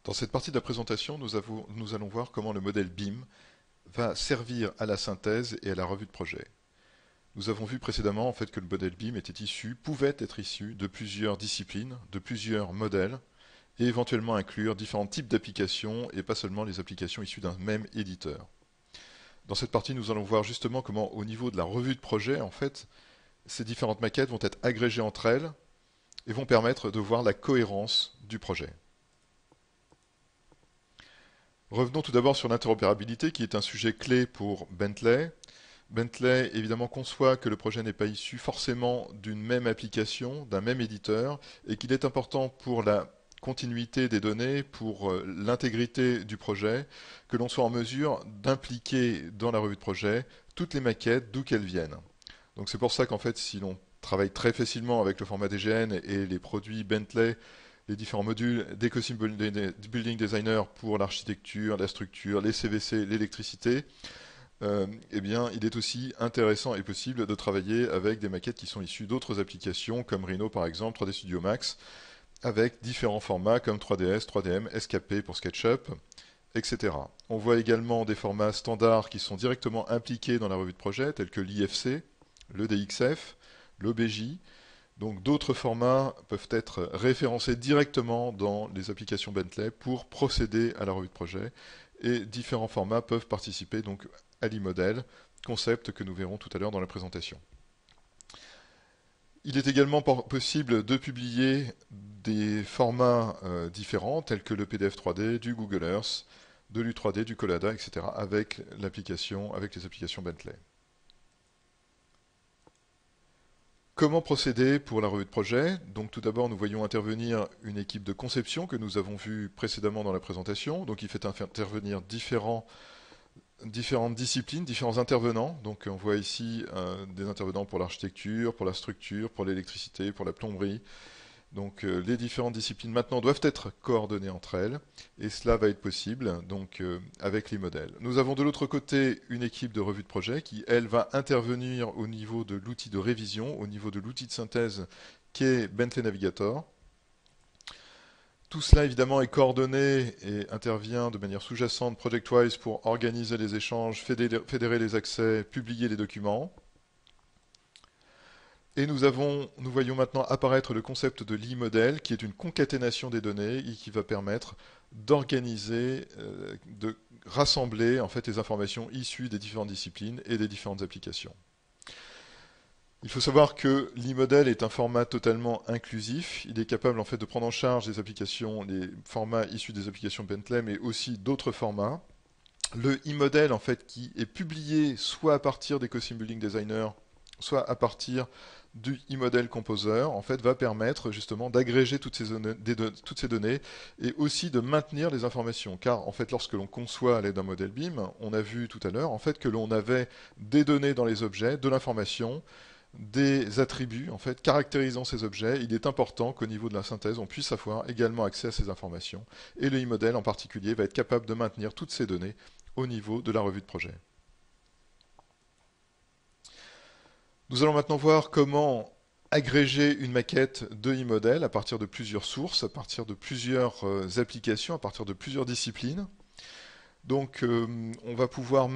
Dans cette partie de la présentation, nous allons voir comment le modèle BIM va servir à la synthèse et à la revue de projet. Nous avons vu précédemment en fait que le modèle BIM pouvait être issu de plusieurs disciplines, de plusieurs modèles, et éventuellement inclure différents types d'applications et pas seulement les applications issues d'un même éditeur. Dans cette partie, nous allons voir justement comment, au niveau de la revue de projet, en fait, ces différentes maquettes vont être agrégées entre elles et vont permettre de voir la cohérence du projet. Revenons tout d'abord sur l'interopérabilité, qui est un sujet clé pour Bentley. Bentley, évidemment, conçoit que le projet n'est pas issu forcément d'une même application, d'un même éditeur, et qu'il est important pour la continuité des données, pour l'intégrité du projet, que l'on soit en mesure d'impliquer dans la revue de projet toutes les maquettes, d'où qu'elles viennent. Donc c'est pour ça qu'en fait, si l'on travaille très facilement avec le format DGN et les produits Bentley, les différents modules d'Ecosim Building Designer pour l'architecture, la structure, les CVC, l'électricité, eh bien, il est aussi intéressant et possible de travailler avec des maquettes qui sont issues d'autres applications, comme Rhino par exemple, 3D Studio Max, avec différents formats comme 3DS, 3DM, SKP pour SketchUp, etc. On voit également des formats standards qui sont directement impliqués dans la revue de projet, tels que l'IFC, le DXF, l'OBJ. Donc d'autres formats peuvent être référencés directement dans les applications Bentley pour procéder à la revue de projet. Et différents formats peuvent participer donc à l'e-model, concept que nous verrons tout à l'heure dans la présentation. Il est également possible de publier des formats différents, tels que le PDF 3D, du Google Earth, de l'U3D, du Collada, etc., avec l'application, avec les applications Bentley. Comment procéder pour la revue de projet? Donc tout d'abord, nous voyons intervenir une équipe de conception que nous avons vue précédemment dans la présentation. Donc il fait intervenir différentes disciplines, différents intervenants. Donc on voit ici des intervenants pour l'architecture, pour la structure, pour l'électricité, pour la plomberie. Donc les différentes disciplines maintenant doivent être coordonnées entre elles et cela va être possible donc avec les modèles. Nous avons de l'autre côté une équipe de revue de projet qui elle va intervenir au niveau de l'outil de révision, au niveau de l'outil de synthèse qu'est Bentley Navigator. Tout cela évidemment est coordonné et intervient de manière sous-jacente ProjectWise pour organiser les échanges, fédérer les accès, publier les documents. Et nous voyons maintenant apparaître le concept de l'e-model, qui est une concaténation des données et qui va permettre d'organiser, de rassembler en fait les informations issues des différentes disciplines et des différentes applications. Il faut savoir que l'e-model est un format totalement inclusif. Il est capable en fait de prendre en charge les applications, les formats issus des applications Bentley, mais aussi d'autres formats. Le e-model en fait qui est publié soit à partir des Cosim Building Designer, soit à partir du e-model Composer, en fait, va permettre justement d'agréger toutes ces données et aussi de maintenir les informations. Car en fait, lorsque l'on conçoit à l'aide d'un modèle BIM, on a vu tout à l'heure en fait que l'on avait des données dans les objets, de l'information, des attributs en fait caractérisant ces objets. Il est important qu'au niveau de la synthèse, on puisse avoir également accès à ces informations. Et le e-model en particulier va être capable de maintenir toutes ces données au niveau de la revue de projet. Nous allons maintenant voir comment agréger une maquette de e-model à partir de plusieurs sources, à partir de plusieurs applications, à partir de plusieurs disciplines. Donc, on va pouvoir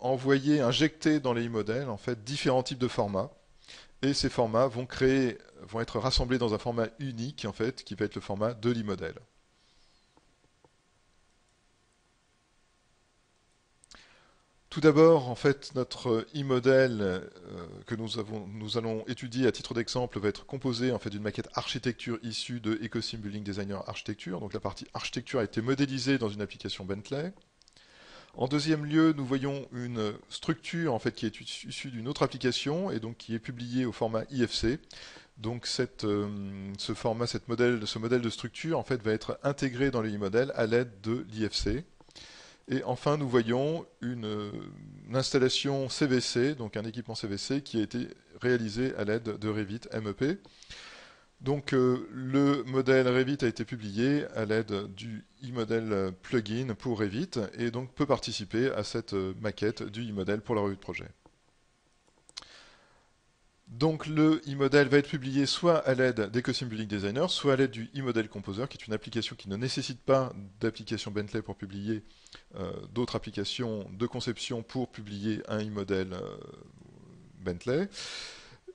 envoyer, injecter dans les e-models en fait différents types de formats. Et ces formats vont être rassemblés dans un format unique en fait, qui va être le format de l'e-model. Tout d'abord, en fait, notre e-model que nous allons étudier à titre d'exemple va être composé en fait d'une maquette architecture issue de Ecosim Building Designer Architecture. Donc la partie architecture a été modélisée dans une application Bentley. En deuxième lieu, nous voyons une structure en fait qui est issue d'une autre application et donc qui est publiée au format IFC. Donc ce modèle de structure en fait va être intégré dans le e-model à l'aide de l'IFC. Et enfin, nous voyons une installation CVC, donc un équipement CVC qui a été réalisé à l'aide de Revit MEP. Donc le modèle Revit a été publié à l'aide du e-model plugin pour Revit et donc peut participer à cette maquette du e-model pour la revue de projet. Donc le e-model va être publié soit à l'aide d'Ecosim Building Designer, soit à l'aide du e-model Composer, qui est une application qui ne nécessite pas d'application Bentley pour publier d'autres applications de conception pour publier un e-model Bentley.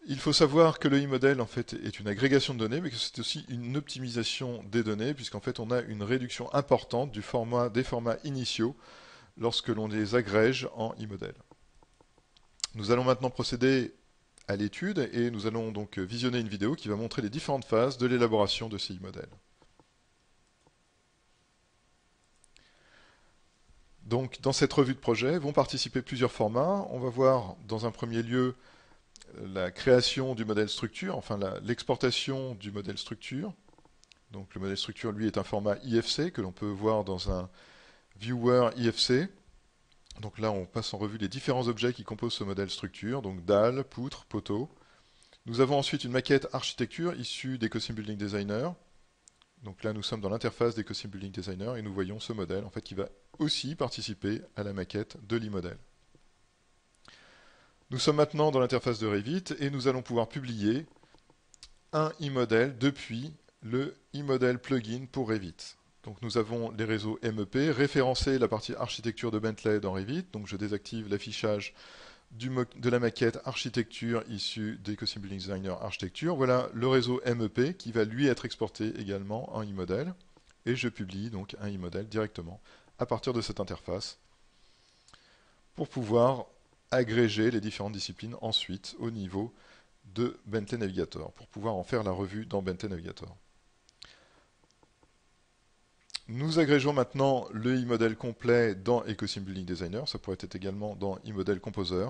Il faut savoir que le e-model en fait est une agrégation de données, mais que c'est aussi une optimisation des données, puisqu'en fait on a une réduction importante des formats initiaux lorsque l'on les agrège en e-model. Nous allons maintenant procéder à l'étude et nous allons donc visionner une vidéo qui va montrer les différentes phases de l'élaboration de ces e-modèles. Donc dans cette revue de projet vont participer plusieurs formats. On va voir dans un premier lieu la création du modèle structure, enfin l'exportation du modèle structure. Donc le modèle structure, lui, est un format IFC que l'on peut voir dans un viewer IFC. Donc là, on passe en revue les différents objets qui composent ce modèle structure, donc dalles, poutres, poteaux. Nous avons ensuite une maquette architecture issue d'Ecosim Building Designer. Donc là, nous sommes dans l'interface d'Ecosim Building Designer et nous voyons ce modèle en fait, qui va aussi participer à la maquette de l'e-model. Nous sommes maintenant dans l'interface de Revit et nous allons pouvoir publier un e-model depuis le e-model plugin pour Revit. Donc nous avons les réseaux MEP, référencer la partie architecture de Bentley dans Revit. Donc je désactive l'affichage de la maquette architecture issue d'Ecosim Building Designer Architecture. Voilà le réseau MEP qui va lui être exporté également en e-model. Et je publie donc un e-model directement à partir de cette interface pour pouvoir agréger les différentes disciplines ensuite au niveau de Bentley Navigator, pour pouvoir en faire la revue dans Bentley Navigator. Nous agrégeons maintenant le e-model complet dans Ecosim Building Designer, ça pourrait être également dans e-model Composer.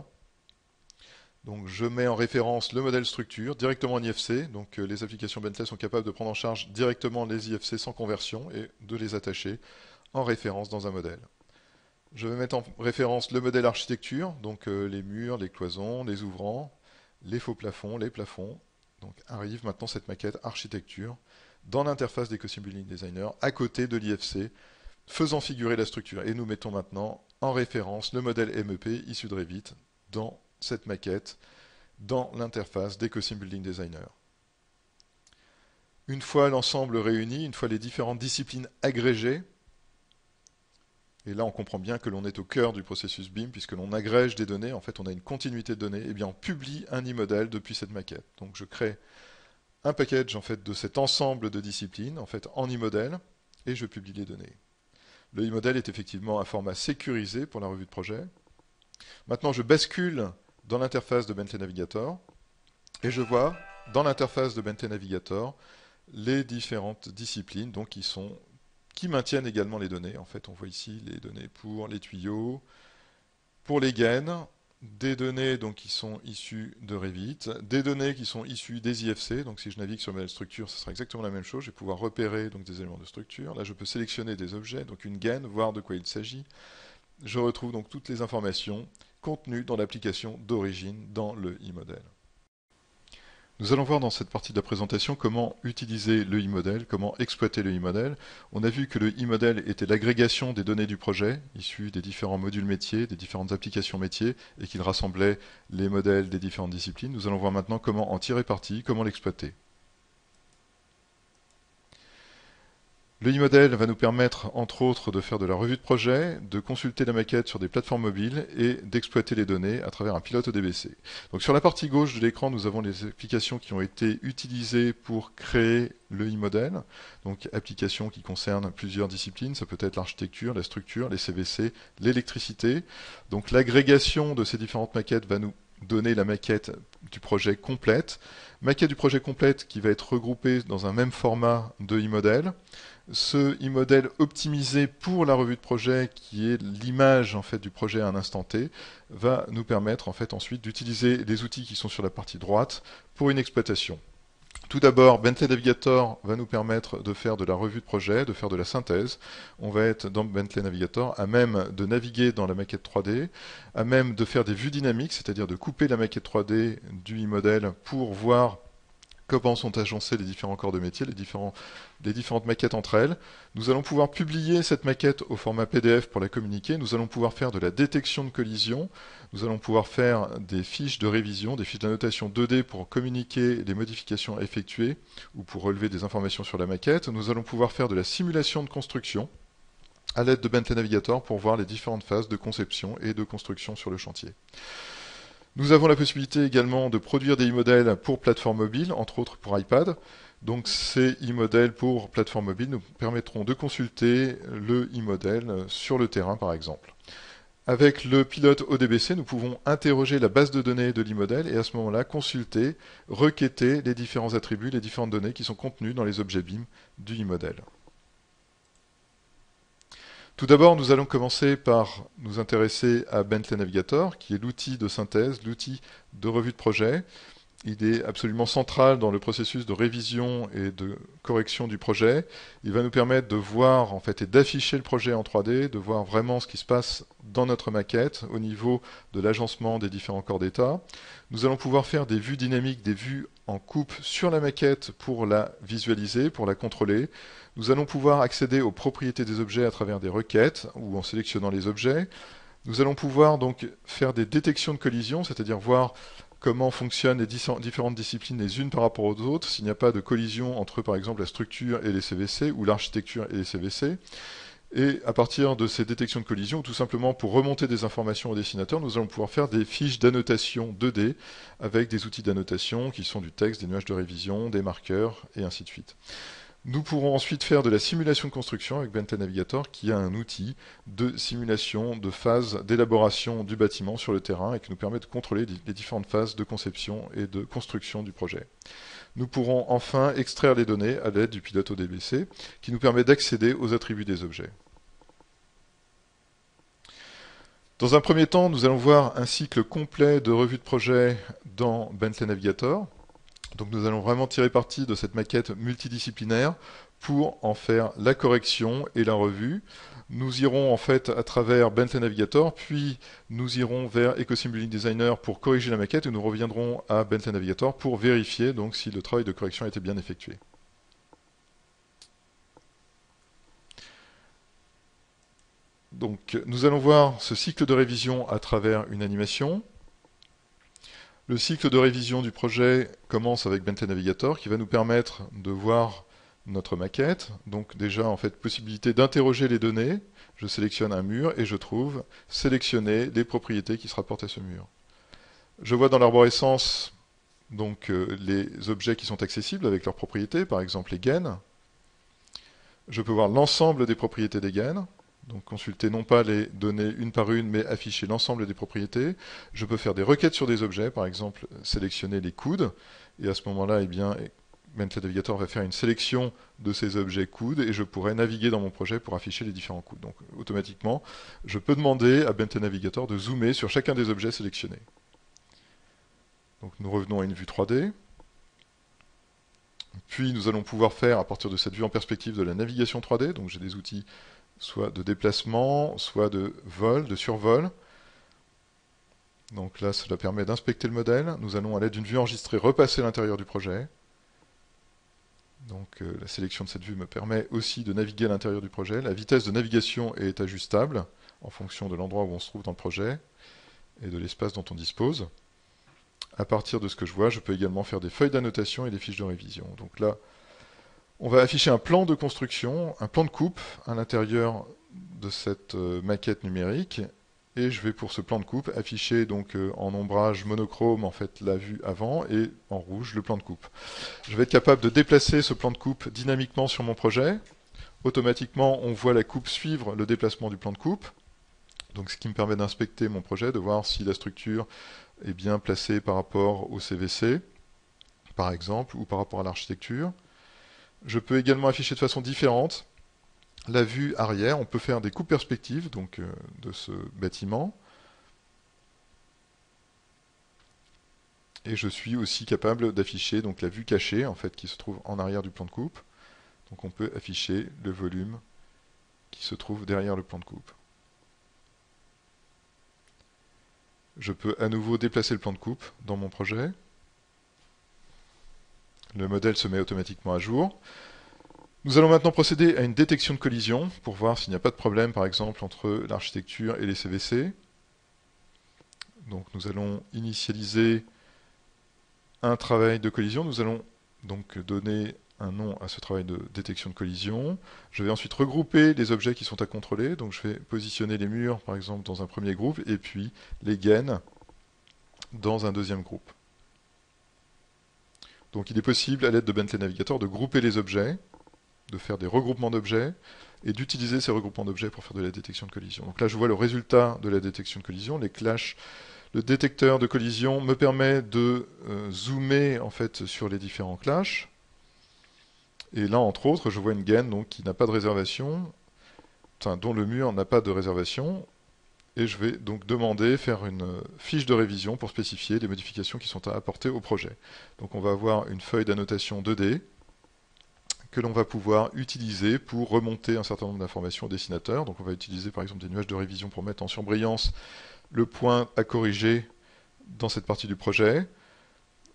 Donc je mets en référence le modèle structure directement en IFC, donc les applications Bentley sont capables de prendre en charge directement les IFC sans conversion et de les attacher en référence dans un modèle. Je vais mettre en référence le modèle architecture, donc les murs, les cloisons, les ouvrants, les faux plafonds, les plafonds. Donc arrive maintenant cette maquette architecture dans l'interface d'Ecosim Building Designer à côté de l'IFC, faisant figurer la structure. Et nous mettons maintenant en référence le modèle MEP issu de Revit dans cette maquette, dans l'interface d'Ecosim Building Designer. Une fois l'ensemble réuni, une fois les différentes disciplines agrégées, et là on comprend bien que l'on est au cœur du processus BIM, puisque l'on agrège des données, en fait on a une continuité de données, et bien on publie un e-model depuis cette maquette. Donc je crée un package en fait, de cet ensemble de disciplines en fait, en e-model, et je publie les données. Le e-model est effectivement un format sécurisé pour la revue de projet. Maintenant je bascule dans l'interface de Bentley Navigator, et je vois dans l'interface de Bentley Navigator les différentes disciplines donc, qui maintiennent également les données. En fait, on voit ici les données pour les tuyaux, pour les gaines, des données donc, qui sont issues de Revit, des données qui sont issues des IFC. Donc si je navigue sur le modèle structure, ce sera exactement la même chose. Je vais pouvoir repérer donc, des éléments de structure. Là, je peux sélectionner des objets, donc une gaine, voir de quoi il s'agit. Je retrouve donc toutes les informations contenues dans l'application d'origine dans le e-model. Nous allons voir dans cette partie de la présentation comment utiliser le e-model, comment exploiter le e-model. On a vu que le e-model était l'agrégation des données du projet, issues des différents modules métiers, des différentes applications métiers, et qu'il rassemblait les modèles des différentes disciplines. Nous allons voir maintenant comment en tirer parti, comment l'exploiter. Le e-model va nous permettre, entre autres, de faire de la revue de projet, de consulter la maquette sur des plateformes mobiles et d'exploiter les données à travers un pilote ODBC. Donc sur la partie gauche de l'écran, nous avons les applications qui ont été utilisées pour créer le e-model. Donc applications qui concernent plusieurs disciplines, ça peut être l'architecture, la structure, les CVC, l'électricité. Donc l'agrégation de ces différentes maquettes va nous donner la maquette du projet complète. Maquette du projet complète qui va être regroupée dans un même format de e-model. Ce e-model optimisé pour la revue de projet, qui est l'image en fait, du projet à un instant T, va nous permettre en fait, ensuite d'utiliser les outils qui sont sur la partie droite pour une exploitation. Tout d'abord, Bentley Navigator va nous permettre de faire de la revue de projet, de faire de la synthèse. On va être dans Bentley Navigator à même de naviguer dans la maquette 3D, à même de faire des vues dynamiques, c'est-à-dire de couper la maquette 3D du e-model pour voir comment sont agencés les différents corps de métier, les différentes maquettes entre elles. Nous allons pouvoir publier cette maquette au format PDF pour la communiquer. Nous allons pouvoir faire de la détection de collision. Nous allons pouvoir faire des fiches de révision, des fiches d'annotation 2D pour communiquer les modifications effectuées ou pour relever des informations sur la maquette. Nous allons pouvoir faire de la simulation de construction à l'aide de Bentley Navigator pour voir les différentes phases de conception et de construction sur le chantier. Nous avons la possibilité également de produire des e-modèles pour plateforme mobile, entre autres pour iPad. Donc ces e-modèles pour plateforme mobile nous permettront de consulter le e-modèle sur le terrain par exemple. Avec le pilote ODBC, nous pouvons interroger la base de données de l'e-modèle et à ce moment-là consulter, requêter les différents attributs, les différentes données qui sont contenues dans les objets BIM du e-modèle. Tout d'abord, nous allons commencer par nous intéresser à Bentley Navigator, qui est l'outil de synthèse, l'outil de revue de projet. Il est absolument central dans le processus de révision et de correction du projet. Il va nous permettre de voir en fait et d'afficher le projet en 3D, de voir vraiment ce qui se passe dans notre maquette au niveau de l'agencement des différents corps d'état. Nous allons pouvoir faire des vues dynamiques, des vues en coupe sur la maquette pour la visualiser, pour la contrôler. Nous allons pouvoir accéder aux propriétés des objets à travers des requêtes ou en sélectionnant les objets. Nous allons pouvoir donc faire des détections de collision, c'est-à-dire voir comment fonctionnent les différentes disciplines les unes par rapport aux autres, s'il n'y a pas de collision entre par exemple la structure et les CVC ou l'architecture et les CVC. Et à partir de ces détections de collision, ou tout simplement pour remonter des informations au dessinateur, nous allons pouvoir faire des fiches d'annotation 2D avec des outils d'annotation qui sont du texte, des nuages de révision, des marqueurs et ainsi de suite. Nous pourrons ensuite faire de la simulation de construction avec Bentley Navigator qui a un outil de simulation de phase d'élaboration du bâtiment sur le terrain et qui nous permet de contrôler les différentes phases de conception et de construction du projet. Nous pourrons enfin extraire les données à l'aide du pilote ODBC qui nous permet d'accéder aux attributs des objets. Dans un premier temps, nous allons voir un cycle complet de revue de projet dans Bentley Navigator. Donc nous allons vraiment tirer parti de cette maquette multidisciplinaire pour en faire la correction et la revue. Nous irons en fait à travers Bentley Navigator, puis nous irons vers EcoSim Building Designer pour corriger la maquette et nous reviendrons à Bentley Navigator pour vérifier donc si le travail de correction a été bien effectué. Donc nous allons voir ce cycle de révision à travers une animation. Le cycle de révision du projet commence avec Bentley Navigator qui va nous permettre de voir notre maquette. Donc déjà en fait possibilité d'interroger les données. Je sélectionne un mur et je trouve sélectionner les propriétés qui se rapportent à ce mur. Je vois dans l'arborescence donc les objets qui sont accessibles avec leurs propriétés, par exemple les gaines. Je peux voir l'ensemble des propriétés des gaines. Donc consulter non pas les données une par une, mais afficher l'ensemble des propriétés. Je peux faire des requêtes sur des objets, par exemple sélectionner les coudes. Et à ce moment-là, eh bien, Bentley Navigator va faire une sélection de ces objets coudes et je pourrais naviguer dans mon projet pour afficher les différents coudes. Donc automatiquement, je peux demander à Bentley Navigator de zoomer sur chacun des objets sélectionnés. Donc nous revenons à une vue 3D. Puis nous allons pouvoir faire, à partir de cette vue en perspective, de la navigation 3D. Donc j'ai des outils soit de déplacement, soit de vol, de survol. Donc là, cela permet d'inspecter le modèle. Nous allons, à l'aide d'une vue enregistrée, repasser l'intérieur du projet. Donc la sélection de cette vue me permet aussi de naviguer à l'intérieur du projet. La vitesse de navigation est ajustable en fonction de l'endroit où on se trouve dans le projet et de l'espace dont on dispose. À partir de ce que je vois, je peux également faire des feuilles d'annotation et des fiches de révision. Donc là, on va afficher un plan de construction, un plan de coupe à l'intérieur de cette maquette numérique. Et je vais pour ce plan de coupe afficher donc en ombrage monochrome en fait la vue avant et en rouge le plan de coupe. Je vais être capable de déplacer ce plan de coupe dynamiquement sur mon projet. Automatiquement, on voit la coupe suivre le déplacement du plan de coupe. Donc ce qui me permet d'inspecter mon projet, de voir si la structure est bien placée par rapport au CVC, par exemple, ou par rapport à l'architecture. Je peux également afficher de façon différente la vue arrière. On peut faire des coupes perspectives donc, de ce bâtiment. Et je suis aussi capable d'afficher donc, la vue cachée en fait, qui se trouve en arrière du plan de coupe. Donc on peut afficher le volume qui se trouve derrière le plan de coupe. Je peux à nouveau déplacer le plan de coupe dans mon projet. Le modèle se met automatiquement à jour. Nous allons maintenant procéder à une détection de collision pour voir s'il n'y a pas de problème, par exemple, entre l'architecture et les CVC. Donc nous allons initialiser un travail de collision. Nous allons donc donner un nom à ce travail de détection de collision. Je vais ensuite regrouper les objets qui sont à contrôler. Donc je vais positionner les murs, par exemple, dans un premier groupe, et puis les gaines dans un deuxième groupe. Donc il est possible, à l'aide de Bentley Navigator, de grouper les objets, de faire des regroupements d'objets, et d'utiliser ces regroupements d'objets pour faire de la détection de collision. Donc là, je vois le résultat de la détection de collision, les clashs. Le détecteur de collision me permet de zoomer en fait sur les différents clashs. Et là, entre autres, je vois une gaine donc, qui n'a pas de réservation, enfin, dont le mur n'a pas de réservation. Et je vais donc demander, faire une fiche de révision pour spécifier les modifications qui sont à apporter au projet. Donc on va avoir une feuille d'annotation 2D que l'on va pouvoir utiliser pour remonter un certain nombre d'informations au dessinateur. Donc on va utiliser par exemple des nuages de révision pour mettre en surbrillance le point à corriger dans cette partie du projet.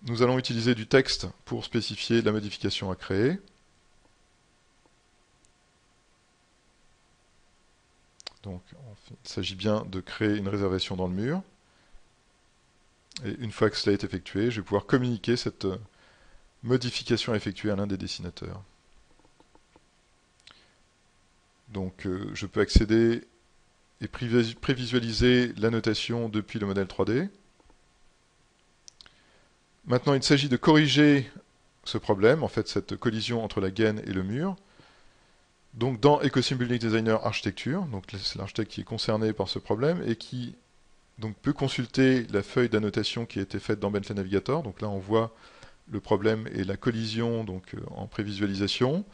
Nous allons utiliser du texte pour spécifier la modification à créer. Donc il s'agit bien de créer une réservation dans le mur. Et une fois que cela est effectué, je vais pouvoir communiquer cette modification effectuée à l'un des dessinateurs. Donc je peux accéder et prévisualiser la notation depuis le modèle 3D. Maintenant, il s'agit de corriger ce problème, en fait cette collision entre la gaine et le mur. Donc dans Ecosim Building Designer Architecture, donc c'est l'architecte qui est concerné par ce problème et qui donc, peut consulter la feuille d'annotation qui a été faite dans Bentley Navigator. Donc là, on voit le problème et la collision donc, en prévisualisation.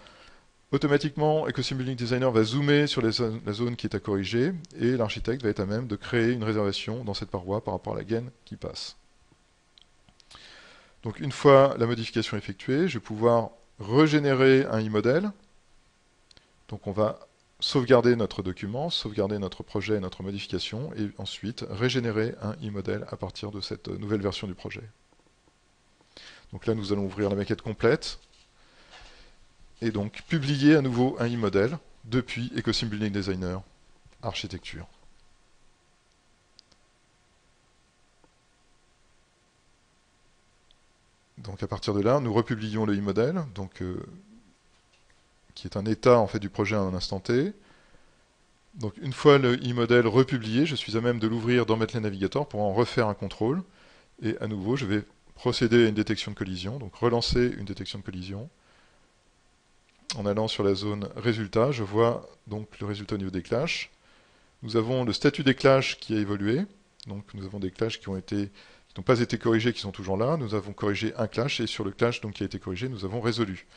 Automatiquement, Ecosim Building Designer va zoomer sur la zone qui est à corriger et l'architecte va être à même de créer une réservation dans cette paroi par rapport à la gaine qui passe. Donc une fois la modification effectuée, je vais pouvoir régénérer un e-model. Donc on va sauvegarder notre document, sauvegarder notre projet et notre modification et ensuite régénérer un e-model à partir de cette nouvelle version du projet. Donc là, nous allons ouvrir la maquette complète et donc publier à nouveau un e-model depuis Ecosim Building Designer Architecture. Donc à partir de là, nous republions le e-model, qui est un état en fait du projet à un instant T. Donc une fois le e-model republié, je suis à même de l'ouvrir dans Bentley Navigator pour en refaire un contrôle. Et à nouveau, je vais procéder à une détection de collision, donc relancer une détection de collision. En allant sur la zone résultat, je vois donc le résultat au niveau des clashs. Nous avons le statut des clashs qui a évolué. Donc nous avons des clashs qui n'ont pas été corrigés, qui sont toujours là. Nous avons corrigé un clash et sur le clash donc, qui a été corrigé, nous avons résolu.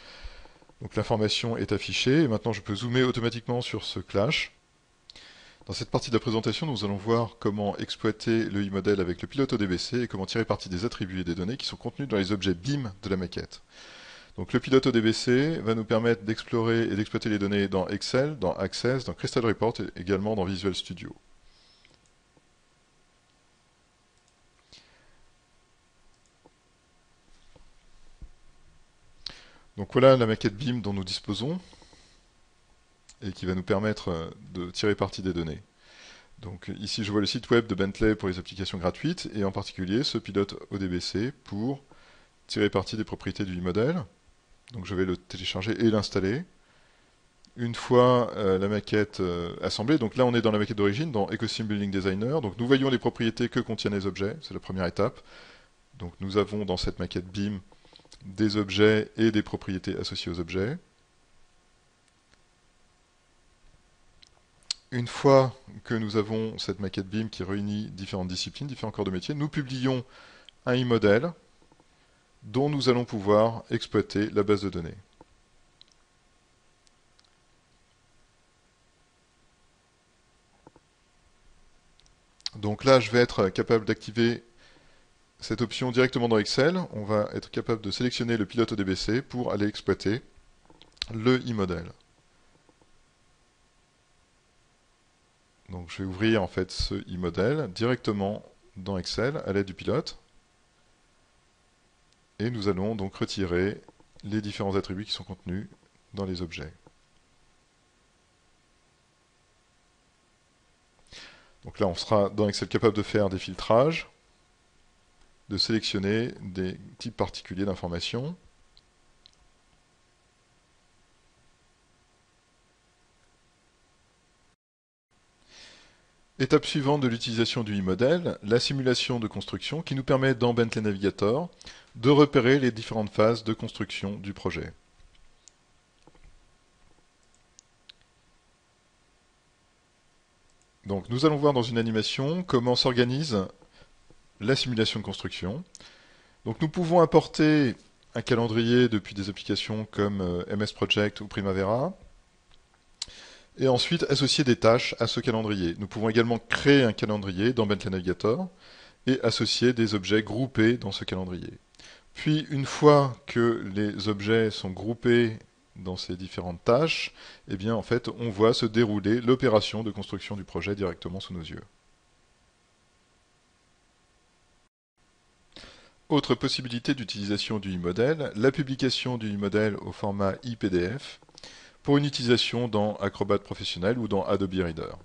Donc l'information est affichée et maintenant je peux zoomer automatiquement sur ce clash. Dans cette partie de la présentation, nous allons voir comment exploiter le e-model avec le pilote ODBC et comment tirer parti des attributs et des données qui sont contenus dans les objets BIM de la maquette. Donc le pilote ODBC va nous permettre d'explorer et d'exploiter les données dans Excel, dans Access, dans Crystal Report et également dans Visual Studio. Donc voilà la maquette BIM dont nous disposons et qui va nous permettre de tirer parti des données. Donc ici je vois le site web de Bentley pour les applications gratuites et en particulier ce pilote ODBC pour tirer parti des propriétés du e-model. Donc je vais le télécharger et l'installer. Une fois la maquette assemblée, donc là on est dans la maquette d'origine, dans Ecosim Building Designer. Donc nous voyons les propriétés que contiennent les objets, c'est la première étape. Donc nous avons dans cette maquette BIM des objets et des propriétés associées aux objets. Une fois que nous avons cette maquette BIM qui réunit différentes disciplines, différents corps de métier, nous publions un e-model dont nous allons pouvoir exploiter la base de données. Donc là, je vais être capable d'activer cette option directement dans Excel. On va être capable de sélectionner le pilote ODBC pour aller exploiter le e-model. Donc je vais ouvrir en fait ce e-model directement dans Excel à l'aide du pilote. Et nous allons donc retirer les différents attributs qui sont contenus dans les objets. Donc là, on sera dans Excel capable de faire des filtrages, de sélectionner des types particuliers d'informations. Étape suivante de l'utilisation du e-model, la simulation de construction qui nous permet dans Bentley Navigator de repérer les différentes phases de construction du projet. Donc nous allons voir dans une animation comment s'organise la simulation de construction. Donc nous pouvons importer un calendrier depuis des applications comme MS Project ou Primavera, et ensuite associer des tâches à ce calendrier. Nous pouvons également créer un calendrier dans Bentley Navigator et associer des objets groupés dans ce calendrier. Puis une fois que les objets sont groupés dans ces différentes tâches, eh bien en fait on voit se dérouler l'opération de construction du projet directement sous nos yeux. Autre possibilité d'utilisation du e-model, la publication du e-model au format ePDF pour une utilisation dans Acrobat Professionnel ou dans Adobe Reader.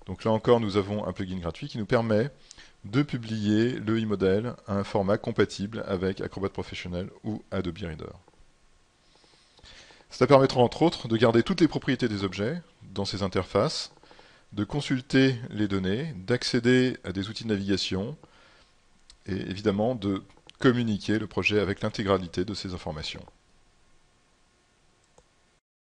Donc là encore, nous avons un plugin gratuit qui nous permet de publier le e-model à un format compatible avec Acrobat Professionnel ou Adobe Reader. Ça permettra entre autres de garder toutes les propriétés des objets dans ces interfaces, de consulter les données, d'accéder à des outils de navigation et évidemment de communiquer le projet avec l'intégralité de ces informations.